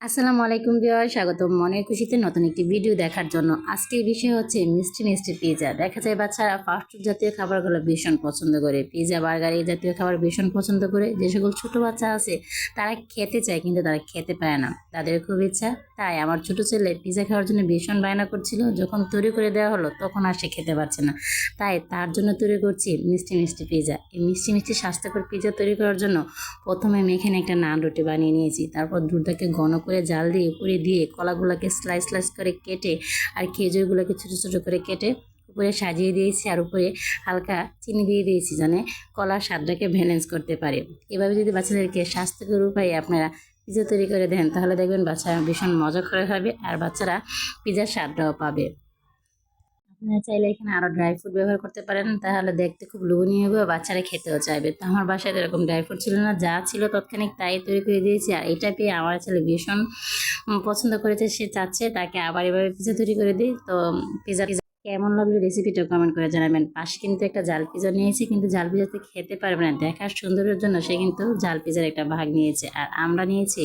আসসালামু আলাইকুম ভিউয়ার, স্বাগতম মনের খুশিতে নতুন একটি ভিডিও দেখার জন্য। আজকের বিষয় হচ্ছে মিষ্টি মিষ্টি পিৎজা। দেখা যায় বাচ্চারা ফাস্টফুড জাতীয় খাবারগুলো ভীষণ পছন্দ করে, পিৎজা বার্গার এই জাতীয় খাবার ভীষণ পছন্দ করে। যে সকল ছোট বাচ্চা আছে তারা খেতে চায় কিন্তু তারা খেতে পায় না, তাদের খুব ইচ্ছা। তাই আমার ছোট ছেলে পিৎজা খাওয়ার জন্য ভীষণ বায়না করছিল, যখন তৈরি করে দেওয়া হলো তখন আর সে খেতে পারছে না। তাই তার জন্য তৈরি করছি মিষ্টি মিষ্টি পিৎজা। এই মিষ্টি মিষ্টি স্বাস্থ্যকর পিৎজা তৈরি করার জন্য প্রথমে আমি এখানে একটা নান রুটি বানিয়ে নিয়েছি। তারপর দুধটাকে ঘন করে জাল দিয়ে উপরে দিয়ে কলাগুলোকে স্লাইস স্লাইস করে কেটে আর খেজুরগুলোকে ছোটো ছোটো করে কেটে উপরে সাজিয়ে দিয়েছি, আর উপরে হালকা চিনি দিয়ে দিয়েছি যেন কলার স্বাদটাকে ব্যালেন্স করতে পারে। এভাবে যদি বাচ্চাদেরকে স্বাস্থ্যকর উপায়ে আপনারা পিৎজা তৈরি করে দেন তাহলে দেখবেন বাচ্চারা ভীষণ মজা করে খাবে আর বাচ্চারা পিৎজার স্বাদটাও পাবে। আপনারা চাইলে এখানে আরও ড্রাই ফ্রুট ব্যবহার করতে পারেন, তাহলে দেখতে খুব লোভনীয় হবে, বাচ্চারা খেতেও চাইবে। তো আমার বাসায় এরকম ড্রাই ফ্রুট ছিল না, যা ছিল তৎক্ষণিক তাই তৈরি করে দিয়েছি। আর এটা পেয়ে আমার ছেলে ভীষণ পছন্দ করেছে, সে চাচ্ছে তাকে আবার এভাবে পিৎজা তৈরি করে দিই। তো পিৎজা কেমন লাগলো রেসিপিটা কমেন্ট করে জানাবেন। পাশে কিন্তু একটা জাল পিৎজা নিয়েছি, কিন্তু জাল পিৎজাতে খেতে পারবে না, দেখার সৌন্দর্যের জন্য সে কিন্তু জাল পিৎজার একটা ভাগ নিয়েছে, আর আমরা নিয়েছি